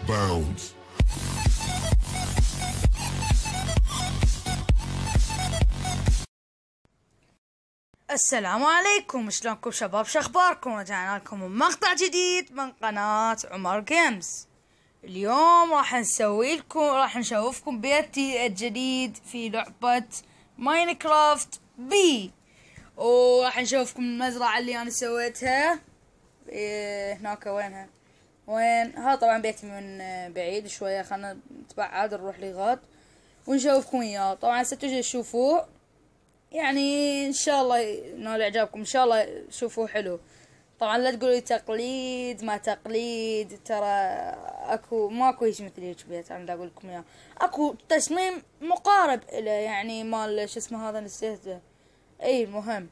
bounds. السلام عليكم، شلونكم شباب؟ شخباركم؟ رجعنا لكم مقطع جديد من قناة عمر جيمز. اليوم راح نشوفكم بيتي الجديد في لعبة ماينكرافت بي، وراح نشوفكم المزرعة اللي انا سويتها هناك. وين ها؟ طبعا بيتي من بعيد شوية، خلنا نتبعد نروح لغاد ونشوفكم اياه. طبعا ستجي تشوفوه، يعني ان شاء الله ينال اعجابكم، ان شاء الله شوفوه حلو. طبعا لا تقولوا تقليد ما تقليد، ترى ماكو هيك مثل هيك بيت. انا اقول لكم اياه، اكو تصميم مقارب له، يعني مال شو اسمه هذا نسيته. اي مهم،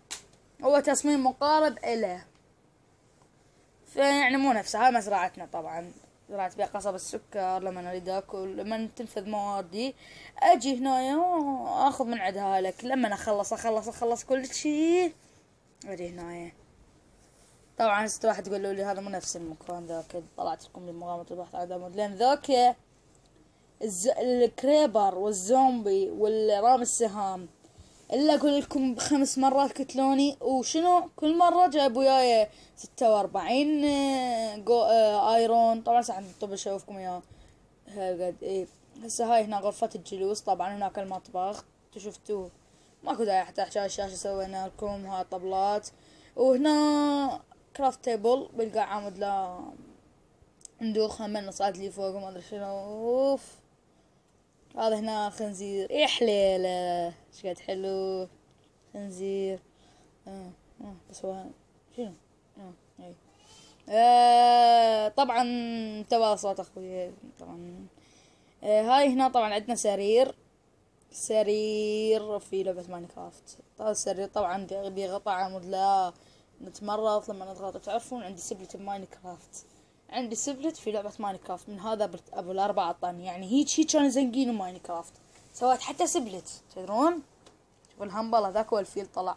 هو تصميم مقارب له، فيعني مو نفسه. هاي مزرعتنا طبعا، زرعت بيها قصب السكر. لما اريد اكل، لما تنفذ مواردي اجي هنا اخذ من عندها لك. لما اخلص كل شيء اجي هنا. طبعا راح تقولوا لي هذا مو نفس المكان ذاك، طلعت لكم بمغامرة البحث عن دامود، لان ذاك الكريبر والزومبي والرام السهام الا اقول لكم 5 مرات قتلوني، وشنو كل مرة جايبوا وياي 46 ايرون. طبعا ساعة طب اشوفكم اياه قد ايه. هسه هاي هنا غرفة الجلوس، طبعا هناك المطبخ شفتوه، ماكو داعي حتى احكي. الشاشة سوينا لكم هاي طبلات، وهنا كرافت تيبل بلقى عامد لا ندوخ هم صعد لي فوق وما ادري شنو. اوف، هذا هنا خنزير، يا حليله شقد حلو خنزير. بس هو شنو اي طبعا تبع صوت اخوي طبعا. هاي هنا طبعا عندنا سرير في لعبة ماينكرافت. هذا السرير طبعا بغطاء عمود لا نتمرض لما نضغط. تعرفون عندي سبلت بماينكرافت، عندي سبلت في لعبة ماينكرافت من هذا ابو ال4 طن، يعني هيك كانوا زنقين ماينكرافت، سويت حتى سبلت. تدرون شوفوا الهمبل هذاك هو الفيل طلع.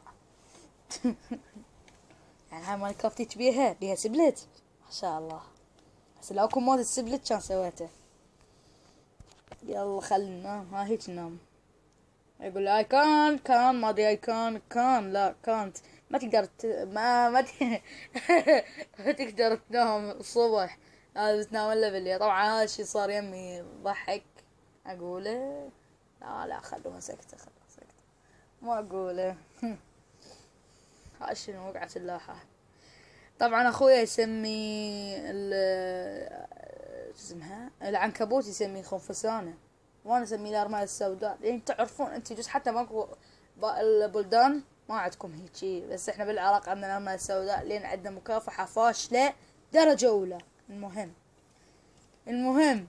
يعني هاي ماينكرافت هيك بيها سبلت، ما شاء الله. بس لو اكو مود السبلت كان سويته. يلا خلنا ننام. ها هيك ننام. يقول اي كان ما ادري اي كان لا كانت. ما تقدر ما تقدر تنام الصبح. هذا بتنام الا بالليل. طبعا هذا الشي صار يمي ضحك اقوله. لا خلوها سكتة ما اقوله. هاي شنو وقعت اللاحة. طبعا اخويا يسمي اسمها العنكبوت يسميه خنفسانة، وانا اسميه الارملة السوداء. يعني تعرفون انتي جزء حتى ماكو البلدان ما عندكم هيجي، بس احنا بالعراق عندنا الارملة السوداء لين عندنا مكافحة فاشلة درجة اولى. المهم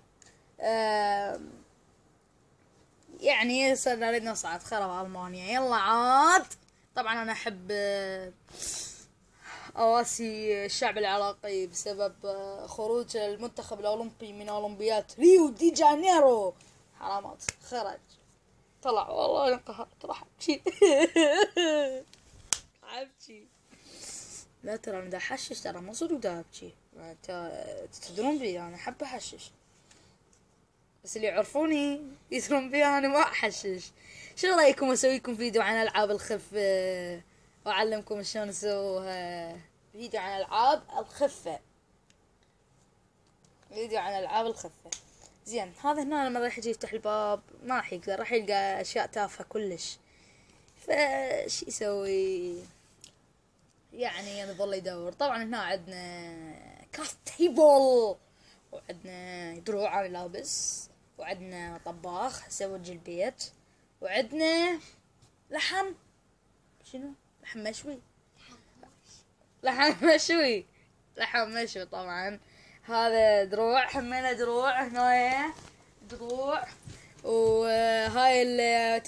يعني صرنا نريد نصعد خرب المانيا. يلا عاد. طبعا انا احب اواسي الشعب العراقي بسبب خروج المنتخب الاولمبي من اولمبياد ريو دي جانيرو. حرامات خرج طلع، والله انقهرت راح ابكي. لا ترى انا دا احشش، ترى مو صدق دا ابكي. تدرون بي انا احب احشش، بس اللي يعرفوني يدرون بي انا ما احشش. شو رايكم اسويكم فيديو عن العاب الخفة واعلمكم شلون اسووها؟ فيديو عن العاب الخفة. زين هذا هنا لما راح يجي يفتح الباب ما راح يقدر، راح يلقى اشياء تافهة كلش. فش يسوي؟ يعني يظل يدور. طبعا هنا عندنا كرافت تيبل، وعندنا دروع انا لابس، وعندنا طباخ يسوي البيت، وعندنا لحم. شنو؟ لحم مشوي طبعا. هذا دروع، حمينا دروع هنا دروع. وهاي اللي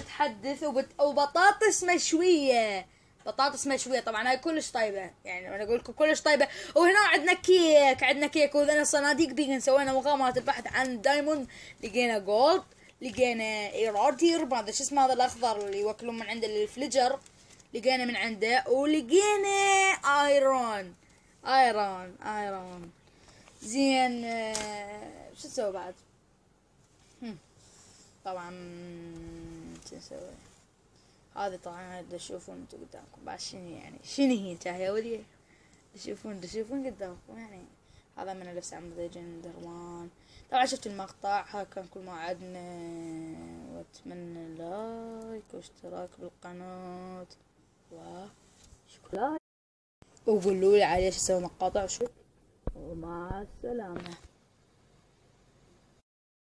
تحدث وبطاطس مشوية. طبعا هاي كلش طيبة، يعني انا اقول لكم كلش طيبة. وهنا عندنا كيك وذنا صناديق بيجن. سوينا مغامرة البحث عن دايموند، لقينا جولد، لقينا ايرادير ما ادري شو اسمه هذا الاخضر اللي يوكلون من عنده الفليجر، لقينا من عنده، ولقينا ايرون. زين. شو نسوي بعد؟ طبعا شو نسوي؟ هذه طبعا تشوفون انتم قدامكم بعد شنو يعني، شنو هي يا ولي؟ تشوفون قدامكم يعني. هذا من لبس عم جندر وان. طبعا شفت المقطع، هذا كان كل ما عدنا، واتمنى لايك واشتراك بالقناة وشكرا، وقولوا لي على ايش اسوي مقاطع وشو، ومع السلامة.